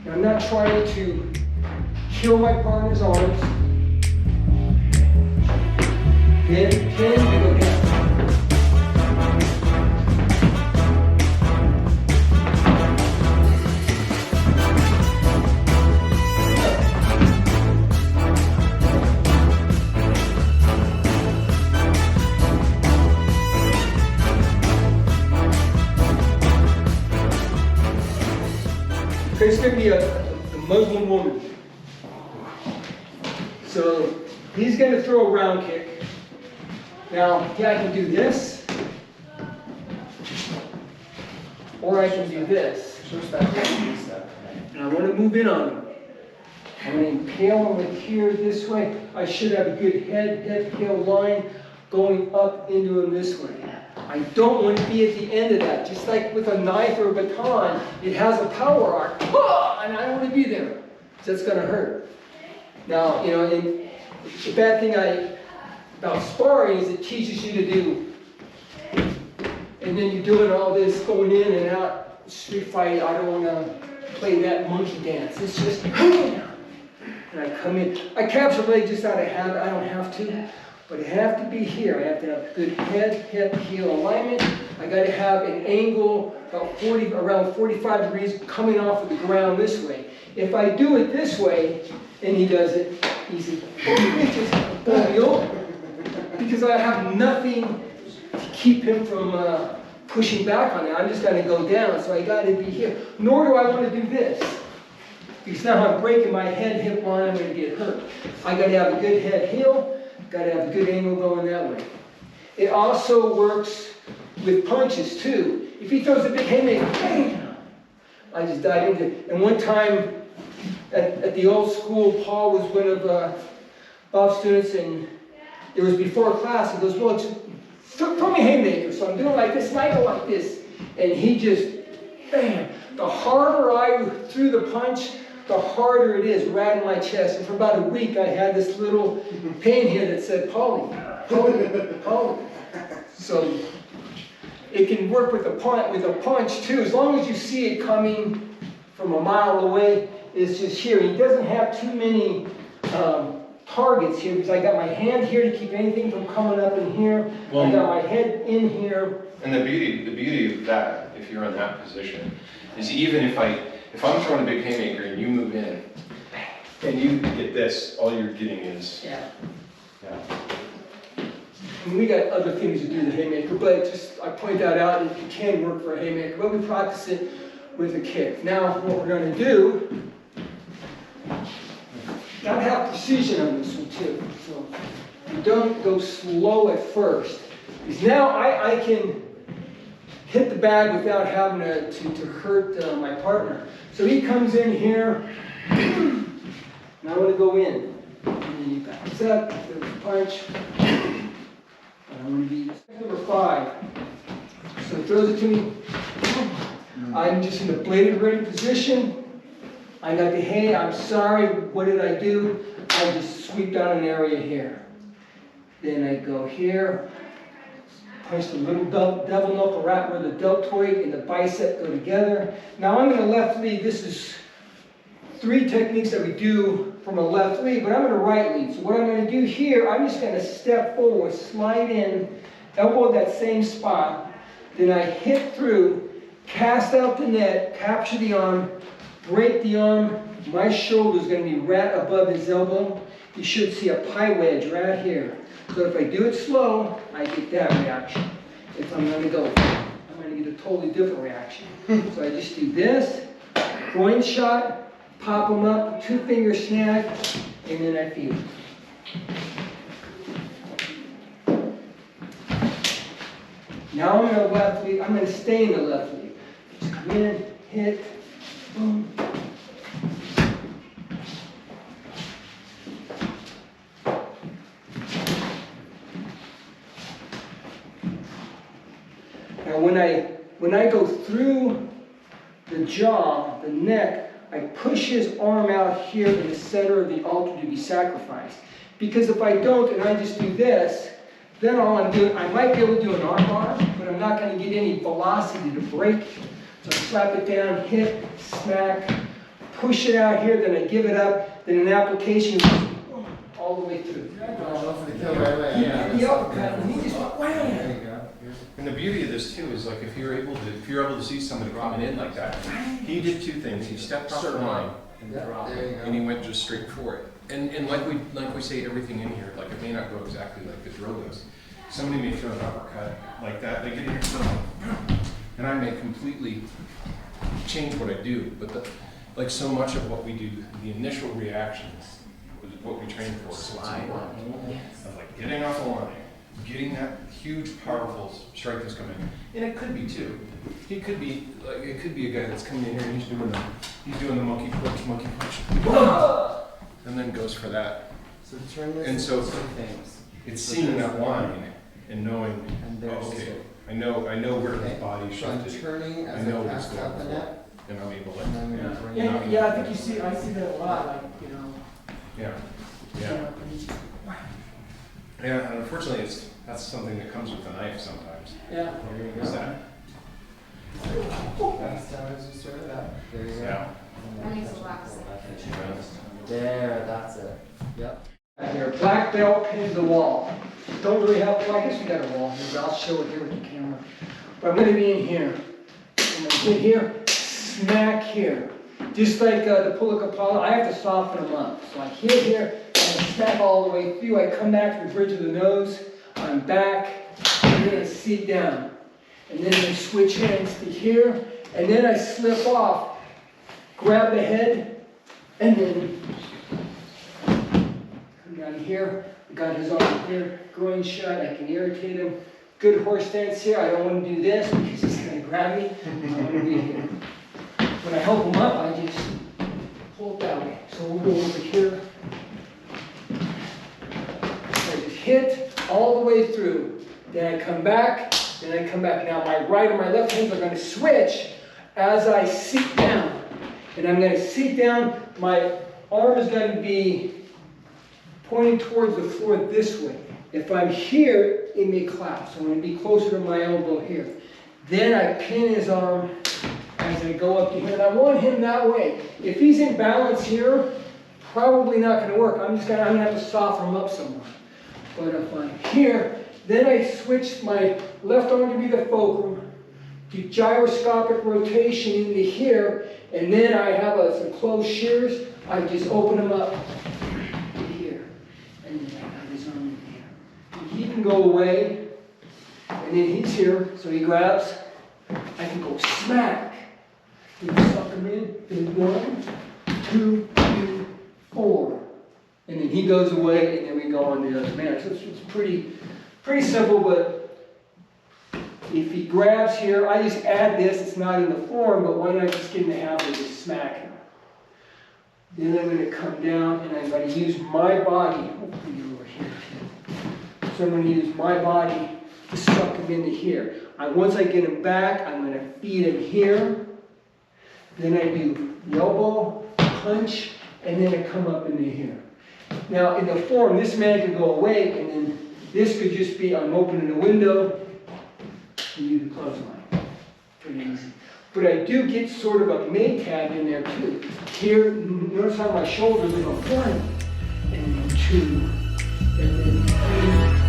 Now, I'm not trying to kill my partner's arms. Then we go down. Okay, it's going to be a Muslim woman. So he's going to throw a round kick. Now, yeah, I can do this, or I can do this. And I want to move in on him. I'm going to impale him here this way. I should have a good head-tail line going up into him this way. I don't want to be at the end of that. Just like with a knife or a baton, it has a power arc. And I don't want to be there. So that's going to hurt. Now, you know, and the bad thing about sparring is it teaches you to do, and then you're doing all this going in and out, street fight. I don't want to play that monkey dance. It's just, and I come in. I capture the leg just out of habit. I don't have to, but I have to be here. I have to have good head, hip, heel alignment. I got to have an angle about around 45 degrees coming off of the ground this way. If I do it this way, and he does it, easy. Because I have nothing to keep him from pushing back on it. I'm just going to go down, so I got to be here. Nor do I want to do this, because now I'm breaking my head, hip line, I'm going to get hurt. I got to have a good head, heel, got to have a good angle going that way. It also works with punches too. If he throws a big haymaker, bam, I just dive into it. And one time at the old school, Paul was one of Bob's students, and it was before class. He goes, well, throw me a haymaker. So I'm doing like this, and I go like this. And he just, bam. The harder I threw the punch, the harder it is right in my chest. And for about a week, I had this little pain here that said, Paulie, Paulie, Paulie. So it can work with a punch too, as long as you see it coming from a mile away. It's just here. He doesn't have too many targets here, because I got my hand here to keep anything from coming up in here. Well, I got my head in here. And the beauty of that, if you're in that position, is even if I'm throwing a big haymaker and you move in and you get this, all you're getting is yeah. I mean, we got other things to do the haymaker, but just I point that out. It can work for a haymaker, but we practice it with a kick. Now, what we're going to do. Now I have precision on this one too, so you don't go slow at first. Because now I can hit the bag without having to hurt my partner. So he comes in here, and I want to go in. And then he backs up, there's a punch. And I want to be number 5. So he throws it to me. I'm just in a bladed ready position. I got the hay, I'm sorry, what did I do? I just sweep down an area here. Then I go here, punch the little devil knuckle right where the deltoid and the bicep go together. Now I'm in the left lead. This is 3 techniques that we do from a left lead, but I'm in a right lead. So what I'm going to do here, I'm just going to step forward, slide in, elbow that same spot. Then I hit through, cast out the net, capture the arm, break the arm. My shoulder is going to be right above his elbow. You should see a pie wedge right here. So if I do it slow, I get that reaction. If I'm going to go, I'm going to get a totally different reaction. So I just do this, groin shot, pop them up, 2-finger snag, and then I feel it. Now I'm in the left lead. I'm going to stay in the left lead. Just come in, hit, boom. Now when I go through the jaw, the neck, I push his arm out here in the center of the altar to be sacrificed. Because if I don't and I just do this, then all I'm doing, I might be able to do an arm bar, but I'm not going to get any velocity to break. So I slap it down, hit, smack, push it out here, then I give it up, then an application all the way through. Yeah. The uppercut, and he just went, wow. There you go. And the beauty of this too is like if you're able to see somebody coming in like that, he did two things. He stepped off the line There you and he go. went just straight for it. And like we say everything in here, like it may not go exactly like the drill does. Somebody may throw an uppercut like that, they get in here and I may completely change what I do. But like so much of what we do, the initial reactions, what we train for is what's important. Of like getting off the line, getting that huge, powerful strike that's coming in. And it could be two. He could be like it could be a guy that's coming in here and he's doing the monkey punch, and then goes for that. So turn this And so into some things. it's seeing that line and knowing, And oh, there's okay, two. I know where his Okay. body So I'm shifted, turning I as know I what's cast going out the on. net. And I'm able to, And I'm gonna bring it up. Yeah, I think I see that a lot, like, yeah, yeah. Yeah, and unfortunately, that's something that comes with the knife sometimes. Yeah. There you Is go. that? Last time as you started that. There you go. Yeah. That makes a lot of sense. There, that's it. Yep. Here, black belt pins the wall. Don't really have, well, I guess we got a wall here, but I'll show it here with the camera. But I'm gonna be in here. I'm gonna hit here, smack here. Just like the Pulakapala, I have to soften them up. So I hit here, and I smack all the way through. I come back to the bridge of the nose, I'm back, and then I sit down. And then I switch hands to here, and then I slip off, grab the head, and then come down here. I got his arm here, groin shut, I can irritate him. Good horse stance here. I don't want to do this because he's going to grab me. I want to be here. When I help him up, I just pull it that way. So we'll go over here. I just hit all the way through. Then I come back, then I come back. Now my right and my left hands are going to switch as I sit down. And I'm going to sit down. My arm is going to be pointing towards the floor this way. If I'm here, it may collapse. I'm going to be closer to my elbow here. Then I pin his arm as I go up to here. And I want him that way. If he's in balance here, probably not going to work. I'm going to have to soften him up somewhere. But if I'm here, then I switch my left arm to be the fulcrum, do gyroscopic rotation into here, and then I have some closed shears. I just open them up to here. And then I have his arm in here. And he can go away, and then he's here, so he grabs. I can go smack. You suck him in. Then 1, 2, 3, 4. And then he goes away, and then we go on to the other man. So it's pretty simple, but if he grabs here, I just add this. It's not in the form, but why not just get in the habit of just smack him? Then I'm going to come down, and I'm going to use my body. Hopefully you're over here too. So I'm going to use my body to suck him into here. Once I get him back, I'm going to feed him here. Then I do the elbow, punch, and then I come up into here. Now, in the form, this man could go away, and then this could just be I'm opening the window, and you do the clothesline. Pretty easy. But I do get sort of a maytab in there too. Here, notice how my shoulders go 1, and then 2, and then 3.